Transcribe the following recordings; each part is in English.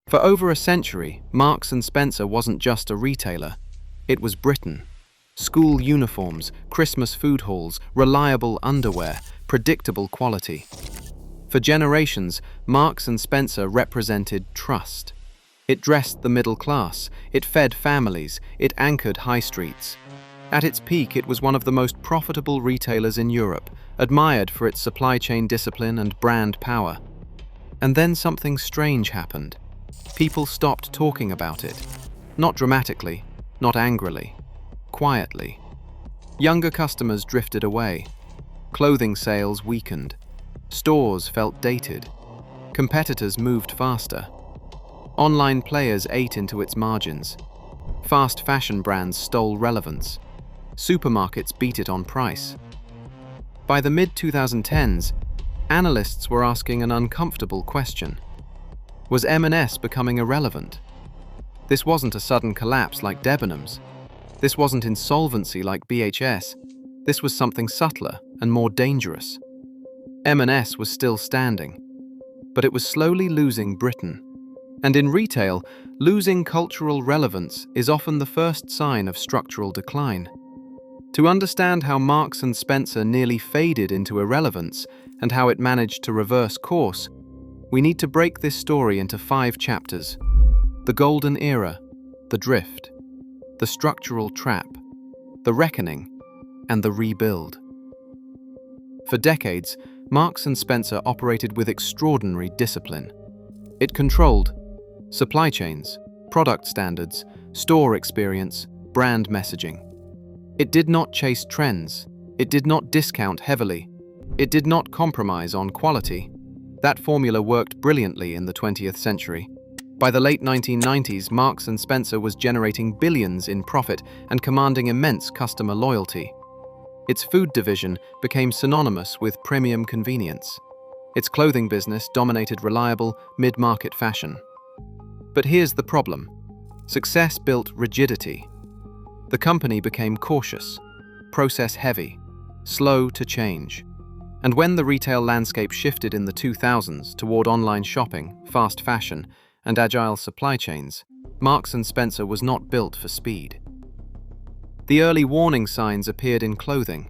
For over a century, Marks & Spencer wasn't just a retailer, it was Britain. School uniforms, Christmas food halls, reliable underwear, predictable quality. For generations, Marks & Spencer represented trust. It dressed the middle class, it fed families, it anchored high streets. At its peak, it was one of the most profitable retailers in Europe, admired for its supply chain discipline and brand power. And then something strange happened. People stopped talking about it. Not dramatically, not angrily, quietly. Younger customers drifted away. Clothing sales weakened. Stores felt dated. Competitors moved faster. Online players ate into its margins. Fast fashion brands stole relevance. Supermarkets beat it on price. By the mid-2010s, analysts were asking an uncomfortable question. Was M&S becoming irrelevant? This wasn't a sudden collapse like Debenhams. This wasn't insolvency like BHS. This was something subtler and more dangerous. M&S was still standing, but it was slowly losing Britain. And in retail, losing cultural relevance is often the first sign of structural decline. To understand how Marks & Spencer nearly faded into irrelevance and how it managed to reverse course, we need to break this story into 5 chapters: the golden era, the drift, the structural trap, the reckoning, and the rebuild. For decades, Marks & Spencer operated with extraordinary discipline. It controlled supply chains, product standards, store experience, brand messaging. It did not chase trends. It did not discount heavily. It did not compromise on quality. That formula worked brilliantly in the 20th century. By the late 1990s, Marks & Spencer was generating billions in profit and commanding immense customer loyalty. Its food division became synonymous with premium convenience. Its clothing business dominated reliable, mid-market fashion. But here's the problem. Success built rigidity. The company became cautious, process-heavy, slow to change. And when the retail landscape shifted in the 2000s toward online shopping, fast fashion, and agile supply chains, Marks & Spencer was not built for speed. The early warning signs appeared in clothing.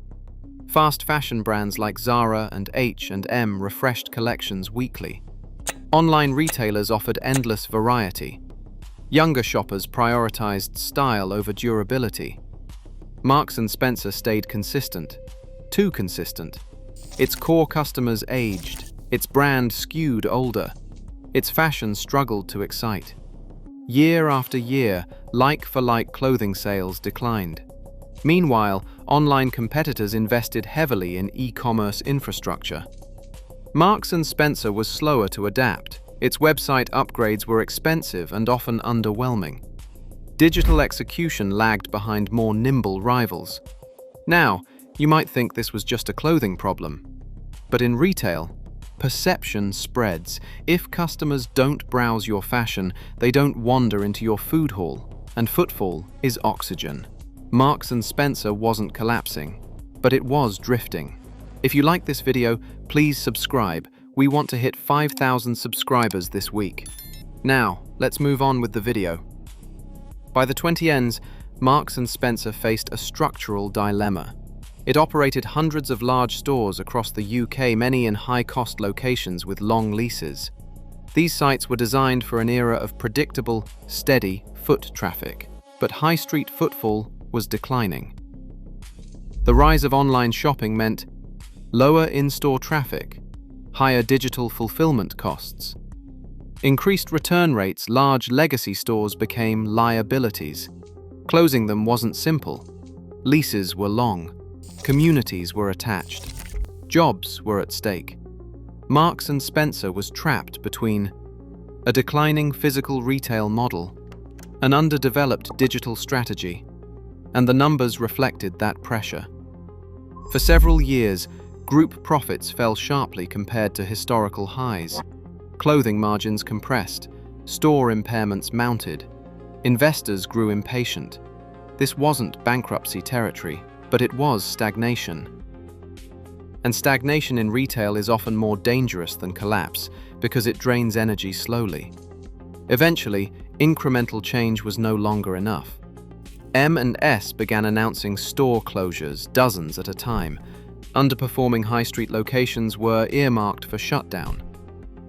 Fast fashion brands like Zara and H&M refreshed collections weekly. Online retailers offered endless variety. Younger shoppers prioritized style over durability. Marks & Spencer stayed consistent, too consistent. Its core customers aged, its brand skewed older, its fashion struggled to excite. Year after year, like-for-like clothing sales declined. Meanwhile, online competitors invested heavily in e-commerce infrastructure. Marks & Spencer was slower to adapt. Its website upgrades were expensive and often underwhelming. Digital execution lagged behind more nimble rivals. Now, you might think this was just a clothing problem. But in retail, perception spreads. If customers don't browse your fashion, they don't wander into your food hall, and footfall is oxygen. Marks & Spencer wasn't collapsing, but it was drifting. If you like this video, please subscribe. We want to hit 5,000 subscribers this week. Now, let's move on with the video. By the 2010s, Marks & Spencer faced a structural dilemma. It operated hundreds of large stores across the UK, many in high-cost locations with long leases. These sites were designed for an era of predictable, steady foot traffic, but high street footfall was declining. The rise of online shopping meant lower in-store traffic, higher digital fulfillment costs. Increased return rates, large legacy stores became liabilities. Closing them wasn't simple. Leases were long. Communities were attached. Jobs were at stake. Marks & Spencer was trapped between a declining physical retail model, an underdeveloped digital strategy, and the numbers reflected that pressure. For several years, group profits fell sharply compared to historical highs. Clothing margins compressed, store impairments mounted. Investors grew impatient. This wasn't bankruptcy territory, but it was stagnation. And stagnation in retail is often more dangerous than collapse because it drains energy slowly. Eventually, incremental change was no longer enough. M&S began announcing store closures, dozens at a time. Underperforming high street locations were earmarked for shutdown.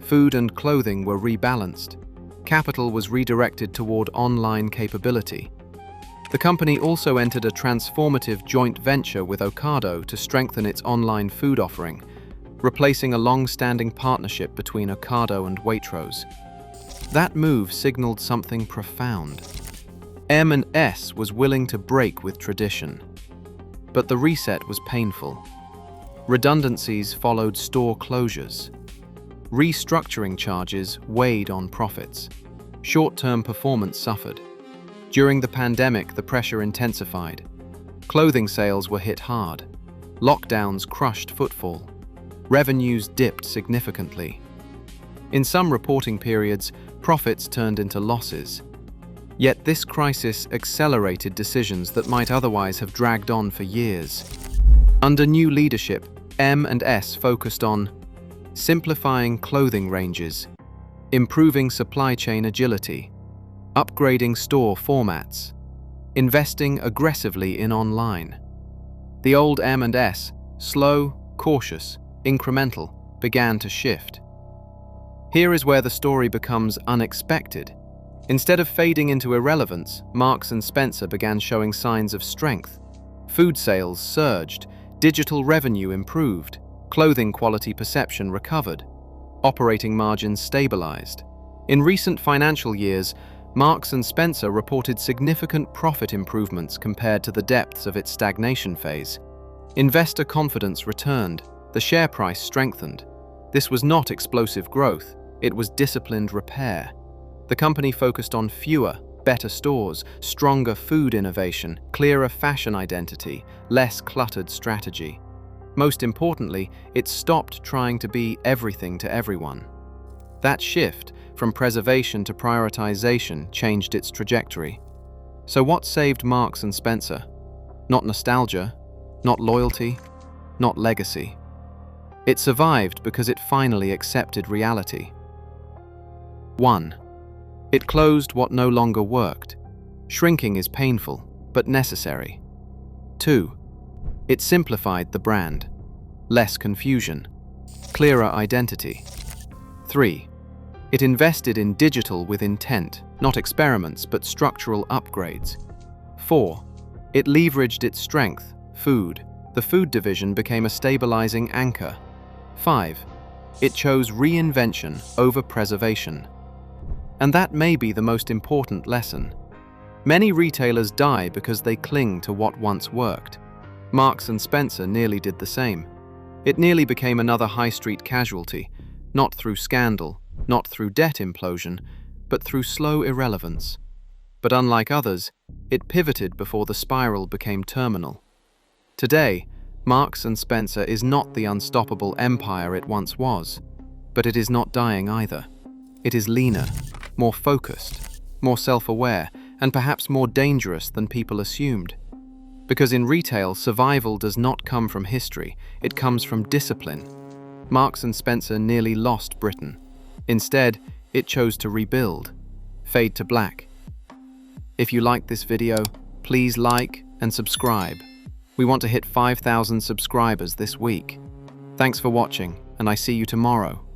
Food and clothing were rebalanced. Capital was redirected toward online capability. The company also entered a transformative joint venture with Ocado to strengthen its online food offering, replacing a long-standing partnership between Ocado and Waitrose. That move signaled something profound. M&S was willing to break with tradition. But the reset was painful. Redundancies followed store closures. Restructuring charges weighed on profits. Short-term performance suffered. During the pandemic, the pressure intensified. Clothing sales were hit hard. Lockdowns crushed footfall. Revenues dipped significantly. In some reporting periods, profits turned into losses. Yet this crisis accelerated decisions that might otherwise have dragged on for years. Under new leadership, M&S focused on simplifying clothing ranges, improving supply chain agility, upgrading store formats, investing aggressively in online. The old M&S, slow, cautious, incremental, began to shift. Here is where the story becomes unexpected. Instead of fading into irrelevance, Marks & Spencer began showing signs of strength. Food sales surged, digital revenue improved, clothing quality perception recovered, operating margins stabilized. In recent financial years, Marks & Spencer reported significant profit improvements compared to the depths of its stagnation phase. Investor confidence returned, the share price strengthened. This was not explosive growth, it was disciplined repair. The company focused on fewer, better stores, stronger food innovation, clearer fashion identity, less cluttered strategy. Most importantly, it stopped trying to be everything to everyone. That shift from preservation to prioritization changed its trajectory. So what saved Marks & Spencer? Not nostalgia, not loyalty, not legacy. It survived because it finally accepted reality. 1. It closed what no longer worked. Shrinking is painful, but necessary. 2. It simplified the brand. Less confusion. Clearer identity. 3. It invested in digital with intent, not experiments, but structural upgrades. 4. It leveraged its strength, food. The food division became a stabilizing anchor. 5. It chose reinvention over preservation. And that may be the most important lesson. Many retailers die because they cling to what once worked. Marks & Spencer nearly did the same. It nearly became another high street casualty, not through scandal, not through debt implosion, but through slow irrelevance. But unlike others, it pivoted before the spiral became terminal. Today, Marks & Spencer is not the unstoppable empire it once was, but it is not dying either. It is leaner, more focused, more self-aware, and perhaps more dangerous than people assumed. Because in retail, survival does not come from history, it comes from discipline. Marks & Spencer nearly lost Britain. Instead, it chose to rebuild, fade to black. If you liked this video, please like and subscribe. We want to hit 5,000 subscribers this week. Thanks for watching, and I see you tomorrow.